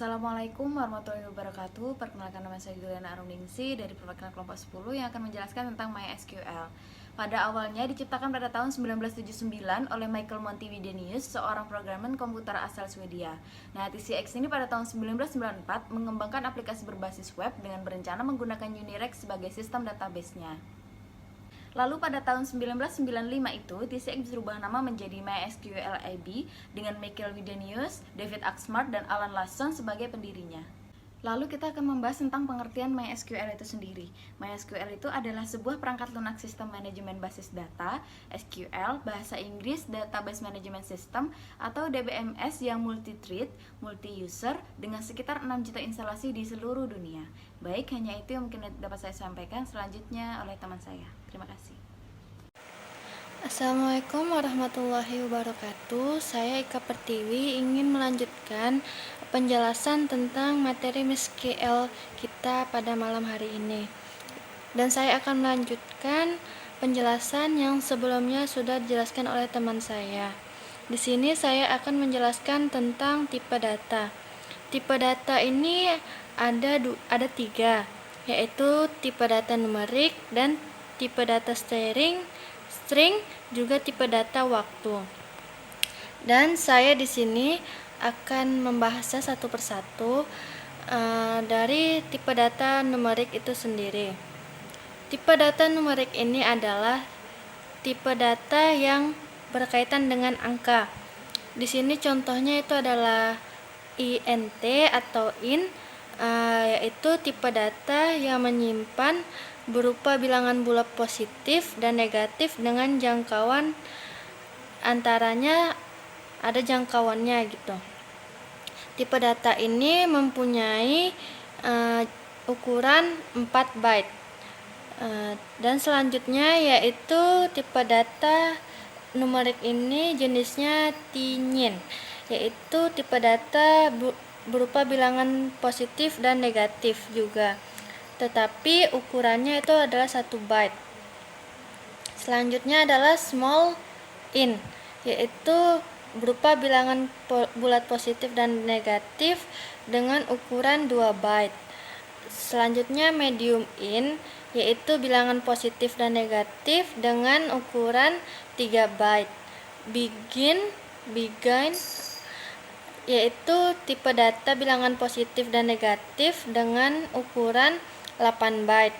Assalamualaikum warahmatullahi wabarakatuh. Perkenalkan, nama saya Juliana Arumningsi dari perwakilan kelompok 10 yang akan menjelaskan tentang MySQL. Pada awalnya diciptakan pada tahun 1979 oleh Michael Montevidenius, seorang programmer komputer asal Swedia. Nah, TCX ini pada tahun 1994 mengembangkan aplikasi berbasis web dengan berencana menggunakan Unirex sebagai sistem database-nya. Lalu pada tahun 1995 itu, TCX berubah nama menjadi MySQL AB dengan Michael Widenius, David Axmart, dan Alan Lasson sebagai pendirinya. Lalu kita akan membahas tentang pengertian MySQL itu sendiri. MySQL itu adalah sebuah perangkat lunak sistem manajemen basis data, SQL, bahasa Inggris Database Management System, atau DBMS yang multi-thread, multi-user, dengan sekitar 6 juta instalasi di seluruh dunia. Baik, hanya itu yang mungkin dapat saya sampaikan. Selanjutnya oleh teman saya. Terima kasih. Assalamualaikum warahmatullahi wabarakatuh. Saya Ika Pertiwi ingin melanjutkan penjelasan tentang materi MySQL kita pada malam hari ini. Dan saya akan melanjutkan penjelasan yang sebelumnya sudah dijelaskan oleh teman saya. Di sini saya akan menjelaskan tentang tipe data. Tipe data ini ada tiga, yaitu tipe data numerik dan tipe data string, juga tipe data waktu. Dan saya di sini akan membahasnya satu persatu dari tipe data numerik itu sendiri. Tipe data numerik ini adalah tipe data yang berkaitan dengan angka. Di sini contohnya itu adalah int atau int, yaitu tipe data yang menyimpan berupa bilangan bulat positif dan negatif dengan jangkauan antaranya ada jangkauannya gitu. Tipe data ini mempunyai ukuran 4 byte. Dan selanjutnya yaitu tipe data numerik ini jenisnya tnien, yaitu tipe data berupa bilangan positif dan negatif juga, tetapi ukurannya itu adalah 1 byte. Selanjutnya adalah small int, yaitu berupa bilangan bulat positif dan negatif dengan ukuran 2 byte. Selanjutnya medium int, yaitu bilangan positif dan negatif dengan ukuran 3 byte. Begin, yaitu tipe data bilangan positif dan negatif dengan ukuran 8 byte.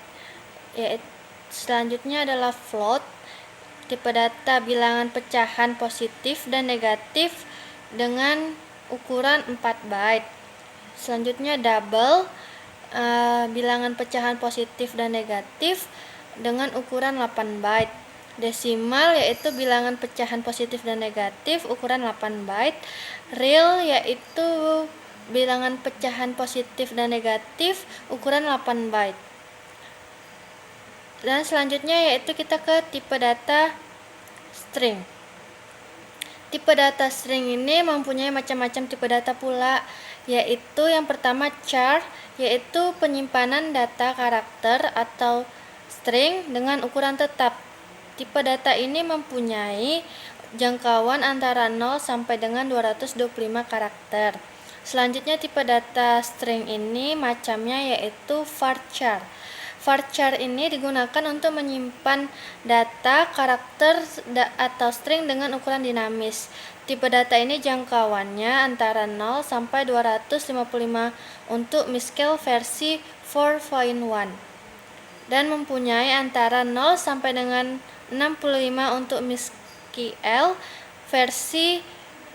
Selanjutnya adalah float, tipe data bilangan pecahan positif dan negatif dengan ukuran 4 byte. Selanjutnya double, bilangan pecahan positif dan negatif dengan ukuran 8 byte. Desimal, yaitu bilangan pecahan positif dan negatif ukuran 8 byte. Real, yaitu bilangan pecahan positif dan negatif ukuran 8 byte. Dan selanjutnya yaitu kita ke tipe data string. Tipe data string ini mempunyai macam-macam tipe data pula, yaitu yang pertama char, yaitu penyimpanan data karakter atau string dengan ukuran tetap. Tipe data ini mempunyai jangkauan antara 0 sampai dengan 225 karakter. Selanjutnya tipe data string ini macamnya yaitu varchar. Varchar ini digunakan untuk menyimpan data karakter atau string dengan ukuran dinamis. Tipe data ini jangkauannya antara 0 sampai 255 untuk MySQL versi 4.1 dan mempunyai antara 0 sampai dengan 65 untuk MySQL versi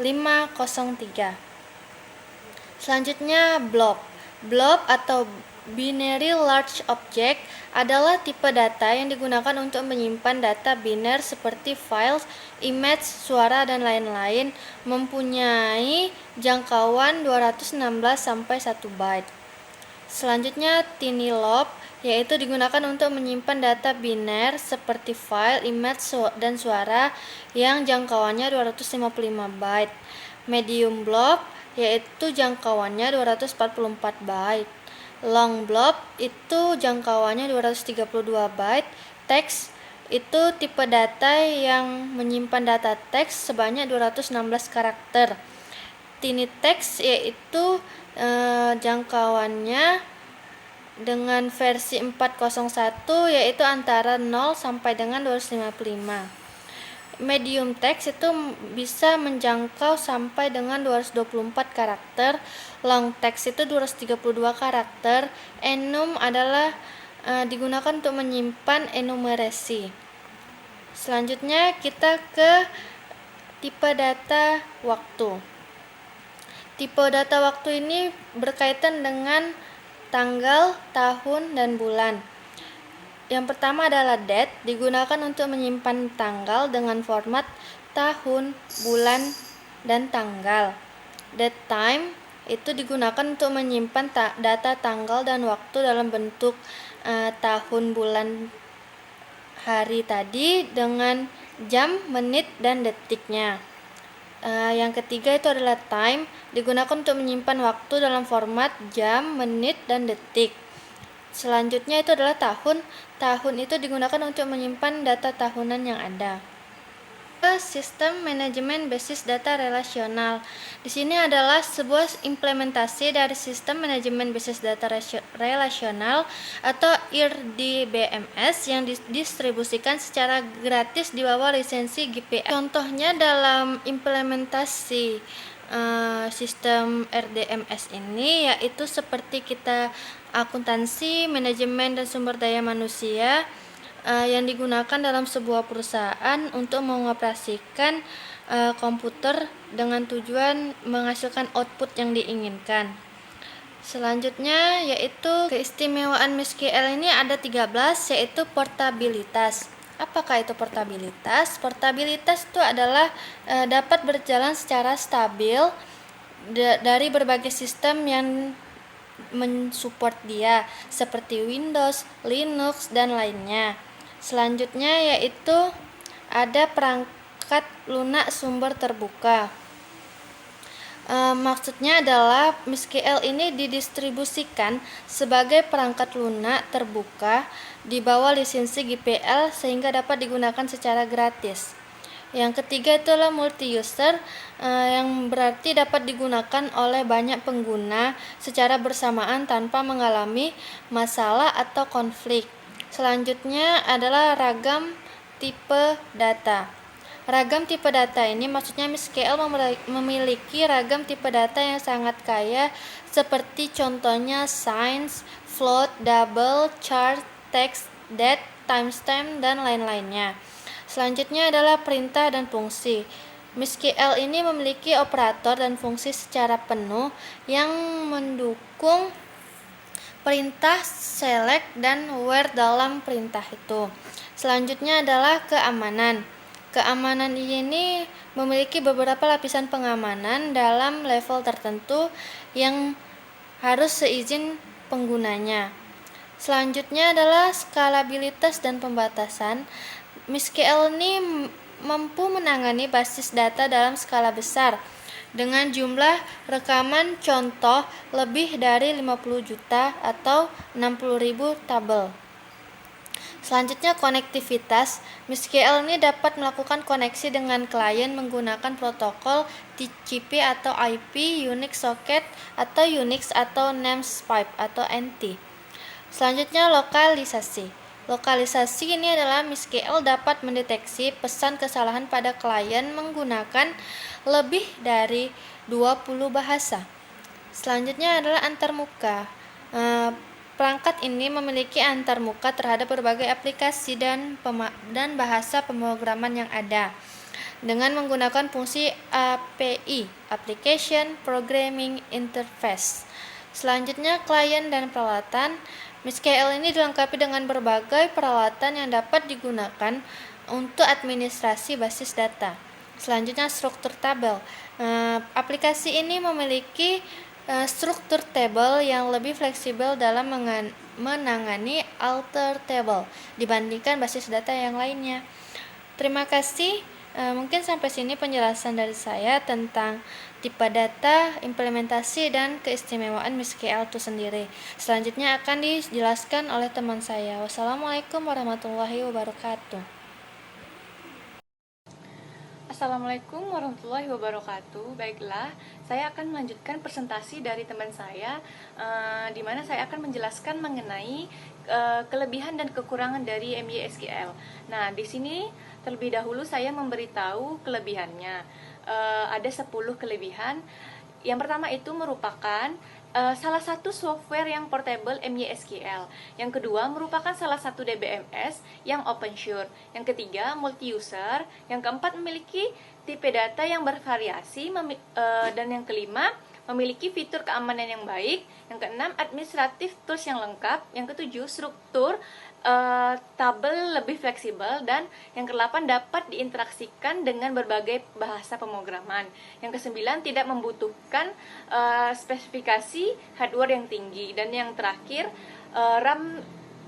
5.03. Selanjutnya blob. Blob atau binary large object adalah tipe data yang digunakan untuk menyimpan data biner seperti files, image, suara, dan lain-lain, mempunyai jangkauan 216 sampai 1 byte. Selanjutnya tiny-lob, yaitu digunakan untuk menyimpan data biner seperti file, image, dan suara yang jangkauannya 255 byte. Medium blob, yaitu jangkauannya 244 byte. Long blob itu jangkauannya 232 byte. Text itu tipe data yang menyimpan data teks sebanyak 216 karakter. Tiny text yaitu jangkauannya dengan versi 401 yaitu antara 0 sampai dengan 255. Medium text itu bisa menjangkau sampai dengan 224 karakter, long text itu 232 karakter, enum adalah digunakan untuk menyimpan enumerasi. Selanjutnya kita ke tipe data waktu. Tipe data waktu ini berkaitan dengan tanggal, tahun, dan bulan. Yang pertama adalah date, digunakan untuk menyimpan tanggal dengan format tahun, bulan, dan tanggal. Date time itu digunakan untuk menyimpan data tanggal dan waktu dalam bentuk tahun, bulan, hari tadi dengan jam, menit, dan detiknya. Yang ketiga itu adalah time, digunakan untuk menyimpan waktu dalam format jam, menit, dan detik. Selanjutnya itu adalah tahun. Tahun itu digunakan untuk menyimpan data tahunan yang ada. Sistem manajemen basis data relasional. Di sini adalah sebuah implementasi dari sistem manajemen basis data relasional atau IRDBMS yang didistribusikan secara gratis di bawah lisensi GPL. Contohnya dalam implementasi sistem RDMS ini yaitu seperti kita akuntansi, manajemen dan sumber daya manusia yang digunakan dalam sebuah perusahaan untuk mengoperasikan komputer dengan tujuan menghasilkan output yang diinginkan. Selanjutnya yaitu keistimewaan MySQL ini ada 13, yaitu portabilitas. Apakah itu portabilitas? Portabilitas itu adalah dapat berjalan secara stabil dari berbagai sistem yang mensupport dia seperti Windows, Linux, dan lainnya. Selanjutnya yaitu ada perangkat lunak sumber terbuka. Maksudnya adalah MySQL ini didistribusikan sebagai perangkat lunak terbuka di bawah lisensi GPL sehingga dapat digunakan secara gratis. Yang ketiga itulah multi-user, yang berarti dapat digunakan oleh banyak pengguna secara bersamaan tanpa mengalami masalah atau konflik. Selanjutnya adalah ragam tipe data. Ragam tipe data ini maksudnya MySQL memiliki ragam tipe data yang sangat kaya seperti contohnya science, float, double, chart, text, date, timestamp, dan lain-lainnya. Selanjutnya adalah perintah dan fungsi. MySQL ini memiliki operator dan fungsi secara penuh yang mendukung perintah select dan where dalam perintah itu. Selanjutnya adalah keamanan. Keamanan ini memiliki beberapa lapisan pengamanan dalam level tertentu yang harus seizin penggunanya. Selanjutnya adalah skalabilitas dan pembatasan. MySQL ini mampu menangani basis data dalam skala besar dengan jumlah rekaman contoh lebih dari 50 juta atau 60.000 tabel. Selanjutnya konektivitas. MySQL ini dapat melakukan koneksi dengan klien menggunakan protokol TCP atau IP, Unix socket atau Unix atau namespace atau NT. Selanjutnya lokalisasi. Lokalisasi ini adalah MySQL dapat mendeteksi pesan kesalahan pada klien menggunakan lebih dari 20 bahasa. Selanjutnya adalah antarmuka. Perangkat ini memiliki antarmuka terhadap berbagai aplikasi dan bahasa pemrograman yang ada dengan menggunakan fungsi API (Application Programming Interface). Selanjutnya klien dan peralatan. MySQL ini dilengkapi dengan berbagai peralatan yang dapat digunakan untuk administrasi basis data. Selanjutnya struktur tabel. Aplikasi ini memiliki struktur tabel yang lebih fleksibel dalam menangani alter table dibandingkan basis data yang lainnya. Terima kasih. Mungkin sampai sini penjelasan dari saya tentang tipe data, implementasi, dan keistimewaan MySQL itu sendiri. Selanjutnya akan dijelaskan oleh teman saya. Wassalamualaikum warahmatullahi wabarakatuh. Assalamualaikum warahmatullahi wabarakatuh. Baiklah, saya akan melanjutkan presentasi dari teman saya, di mana saya akan menjelaskan mengenai kelebihan dan kekurangan dari MySQL. Nah, di sini terlebih dahulu saya memberitahu kelebihannya. Ada 10 kelebihan. Yang pertama itu merupakan salah satu software yang portable MySQL. Yang kedua merupakan salah satu DBMS yang open source. Yang ketiga multi-user. Yang keempat memiliki tipe data yang bervariasi. Dan yang kelima memiliki fitur keamanan yang baik. Yang keenam administratif tools yang lengkap. Yang ketujuh struktur tabel lebih fleksibel, dan yang ke-8 dapat diinteraksikan dengan berbagai bahasa pemrograman. Yang ke-9 tidak membutuhkan spesifikasi hardware yang tinggi, dan yang terakhir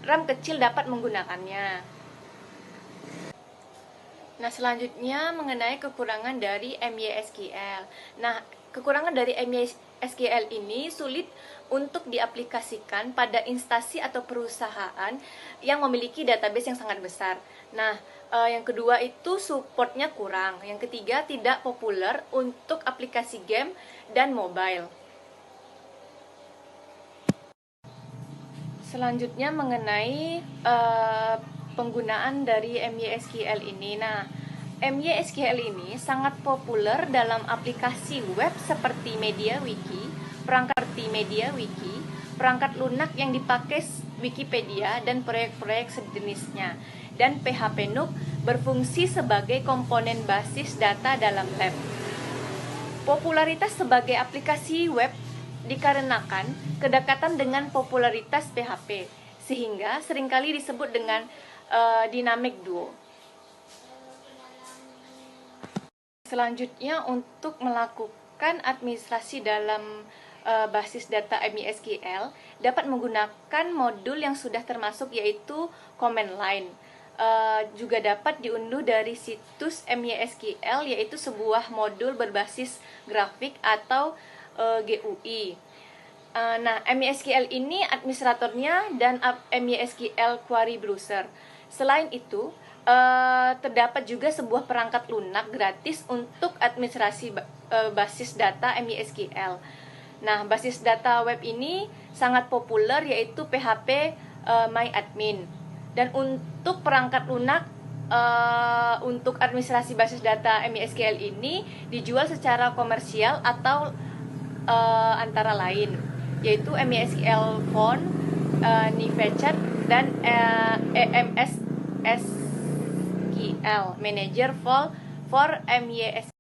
RAM kecil dapat menggunakannya. Nah, selanjutnya mengenai kekurangan dari MySQL. Nah, kekurangan dari MySQL ini sulit untuk diaplikasikan pada instansi atau perusahaan yang memiliki database yang sangat besar. Nah, yang kedua itu supportnya kurang. Yang ketiga tidak populer untuk aplikasi game dan mobile. Selanjutnya mengenai penggunaan dari MySQL ini. Nah, MySQL ini sangat populer dalam aplikasi web seperti MediaWiki, perangkat lunak yang dipakai Wikipedia dan proyek-proyek sejenisnya. Dan PHP Nook berfungsi sebagai komponen basis data dalam lab. Popularitas sebagai aplikasi web dikarenakan kedekatan dengan popularitas PHP, sehingga seringkali disebut dengan dynamic duo. Selanjutnya, untuk melakukan administrasi dalam basis data MySQL dapat menggunakan modul yang sudah termasuk, yaitu command line. Juga dapat diunduh dari situs MySQL, yaitu sebuah modul berbasis grafik atau GUI. Nah, MySQL ini administratornya dan MySQL Query Browser. Selain itu, terdapat juga sebuah perangkat lunak gratis untuk administrasi basis data MySQL. Nah, basis data web ini sangat populer, yaitu PHP MyAdmin. Dan untuk perangkat lunak untuk administrasi basis data MySQL ini dijual secara komersial atau antara lain, yaitu MySQL Phone, Nivechat, dan EMS SQL Manager for MySQL.